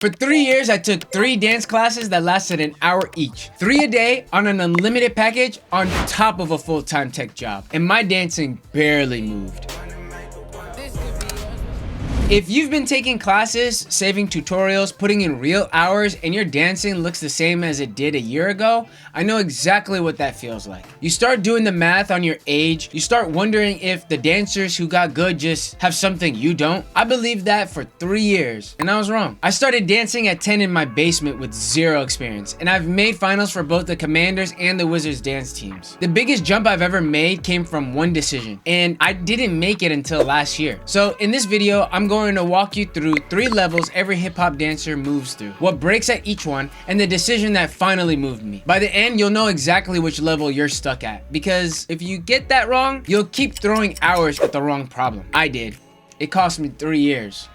For 3 years, I took 3 dance classes that lasted an hour each. 3 a day on an unlimited package on top of a full-time tech job. And my dancing barely moved. If you've been taking classes, saving tutorials, putting in real hours, and your dancing looks the same as it did a year ago, I know exactly what that feels like. You start doing the math on your age, you start wondering if the dancers who got good just have something you don't. I believed that for 3 years, and I was wrong. I started dancing at 10 in my basement with 0 experience, and I've made finals for both the Commanders and the Wizards dance teams. The biggest jump I've ever made came from one decision, and I didn't make it until last year. So in this video, I'm going to walk you through 3 levels every hip-hop dancer moves through, what breaks at each one, and the decision that finally moved me. By the end, you'll know exactly which level you're stuck at, because if you get that wrong, you'll keep throwing hours at the wrong problem. I did. It cost me 3 years.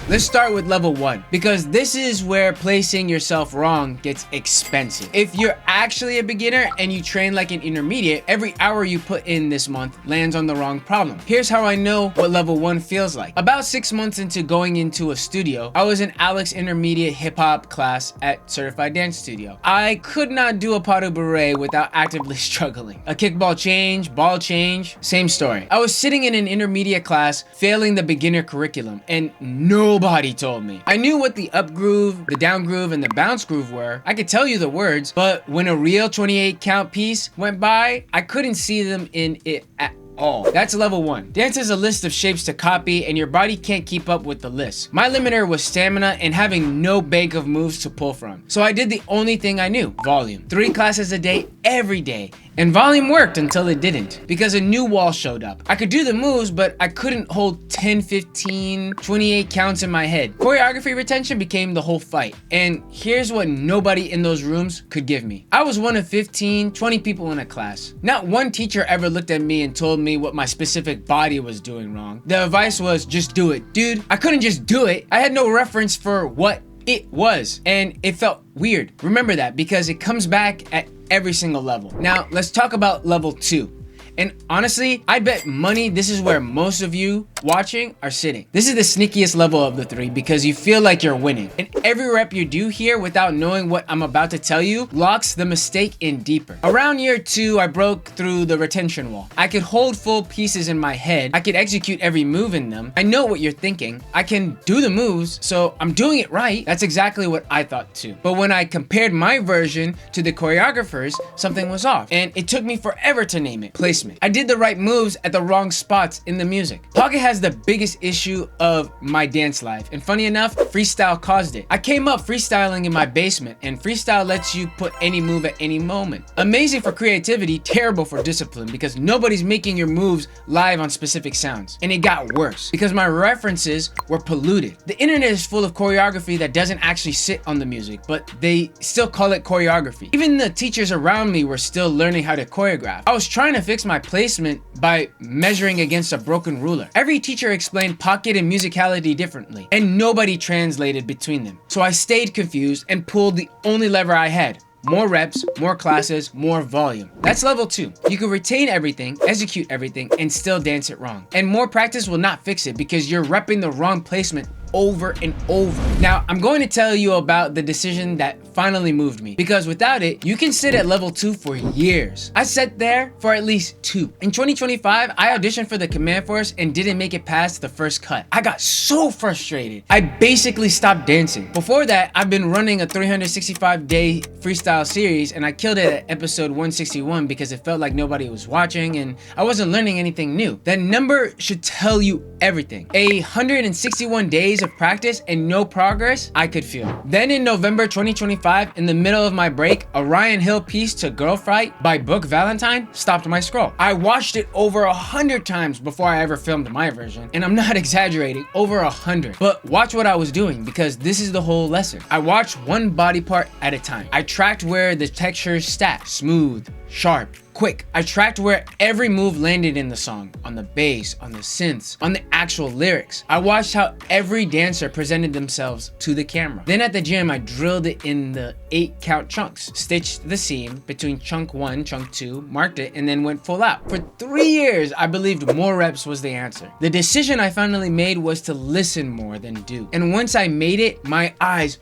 Let's start with level 1, because this is where placing yourself wrong gets expensive. If you're actually a beginner and you train like an intermediate, every hour you put in this month lands on the wrong problem. Here's how I know what level 1 feels like. About 6 months into going into a studio, I was in Alec's intermediate hip hop class at Certified Dance Studio. I could not do a pas de bourrée without actively struggling. A kickball change, ball change, same story. I was sitting in an intermediate class, failing the beginner curriculum, and nobody told me. I knew what the up groove, the down groove, and the bounce groove were. I could tell you the words, but when a real 28 count piece went by, I couldn't see them in it at all. That's level 1. Dance is a list of shapes to copy, and your body can't keep up with the list. My limiter was stamina and having no bank of moves to pull from. So I did the only thing I knew, volume. 3 classes a day, every day. And volume worked until it didn't, because a new wall showed up. I could do the moves, but I couldn't hold 10, 15, 28 counts in my head. Choreography retention became the whole fight. And here's what nobody in those rooms could give me. I was one of 15, 20 people in a class. Not one teacher ever looked at me and told me what my specific body was doing wrong. The advice was, just do it. Dude, I couldn't just do it. I had no reference for what it was, and it felt weird. Remember that, because it comes back at every single level. Now, let's talk about level 2. And honestly, I bet money this is where most of you watching are sitting. This is the sneakiest level of the 3 because you feel like you're winning. And every rep you do here without knowing what I'm about to tell you locks the mistake in deeper. Around year 2, I broke through the retention wall. I could hold full pieces in my head. I could execute every move in them. I know what you're thinking. I can do the moves, so I'm doing it right. That's exactly what I thought too. But when I compared my version to the choreographers, something was off. And it took me forever to name it. Placement. I did the right moves at the wrong spots in the music. Pocket has the biggest issue of my dance life, and funny enough, freestyle caused it. I came up freestyling in my basement, and freestyle lets you put any move at any moment. Amazing for creativity, terrible for discipline, because nobody's making your moves live on specific sounds. And it got worse, because my references were polluted. The internet is full of choreography that doesn't actually sit on the music, but they still call it choreography. Even the teachers around me were still learning how to choreograph. I was trying to fix my placement by measuring against a broken ruler. Every teacher explained pocket and musicality differently, and nobody translated between them. So I stayed confused and pulled the only lever I had. More reps, more classes, more volume. That's level 2. You can retain everything, execute everything, and still dance it wrong. And more practice will not fix it because you're repping the wrong placement over and over. Now, I'm going to tell you about the decision that finally moved me, because without it, you can sit at level 2 for years. I sat there for at least 2. In 2025, I auditioned for the Command Force and didn't make it past the first cut. I got so frustrated. I basically stopped dancing. Before that, I've been running a 365-day freestyle series, and I killed it at episode 161 because it felt like nobody was watching and I wasn't learning anything new. That number should tell you everything. 161 days of practice and no progress I could feel. Then in November 2025, in the middle of my break, a Ryan Hill piece to Girl Fight by Book Valentine stopped my scroll. I watched it over 100 times before I ever filmed my version, and I'm not exaggerating, over 100. But watch what I was doing, because this is the whole lesson. I watched one body part at a time. I tracked where the textures stacked, smooth, sharp, quick. I tracked where every move landed in the song, on the bass, on the synths, on the actual lyrics. I watched how every dancer presented themselves to the camera. Then at the gym, I drilled it in the 8-count chunks, stitched the seam between chunk 1, chunk 2, marked it, and then went full out. For 3 years, I believed more reps was the answer. The decision I finally made was to listen more than do. And once I made it, my eyes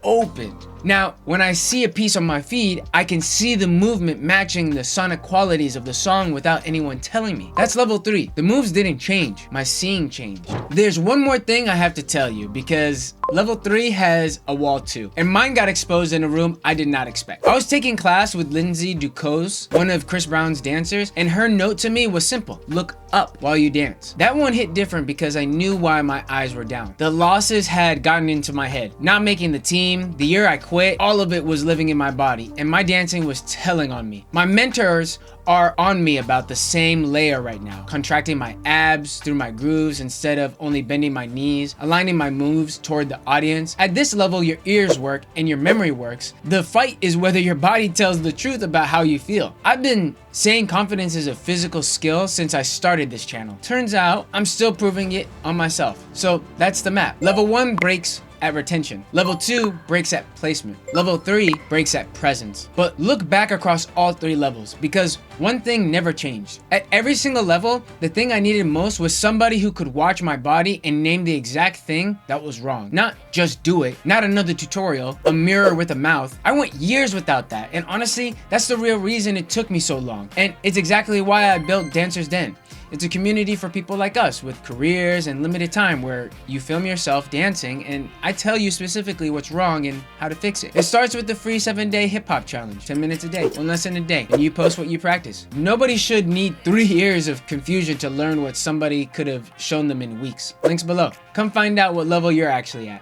opened. Now, when I see a piece on my feed, I can see the movement matching the sonic qualities of the song without anyone telling me. That's level 3. The moves didn't change, my seeing changed. There's one more thing I have to tell you, because level 3 has a wall too, and mine got exposed in a room I did not expect. I was taking class with Lindsay Ducos, one of Chris Brown's dancers, and her note to me was simple: look up while you dance. That one hit different because I knew why my eyes were down. The losses had gotten into my head. Not making the team, the year I quit, all of it was living in my body, and my dancing was telling on me. My mentors are on me about the same layer right now, contracting my abs through my grooves instead of only bending my knees, aligning my moves toward the audience. At this level, your ears work and your memory works. The fight is whether your body tells the truth about how you feel. I've been saying confidence is a physical skill since I started this channel. Turns out I'm still proving it on myself. So that's the map. Level 1 breaks at retention. Level 2 breaks at placement. Level 3 breaks at presence. But look back across all 3 levels, because one thing never changed. At every single level, the thing I needed most was somebody who could watch my body and name the exact thing that was wrong. Not just do it, not another tutorial, a mirror with a mouth. I went years without that, and honestly, that's the real reason it took me so long. And it's exactly why I built Dancers Den. It's a community for people like us with careers and limited time, where you film yourself dancing and I tell you specifically what's wrong and how to fix it. It starts with the free 7-day hip hop challenge, 10 minutes a day, 1 lesson a day, and you post what you practice. Nobody should need 3 years of confusion to learn what somebody could have shown them in weeks. Links below. Come find out what level you're actually at.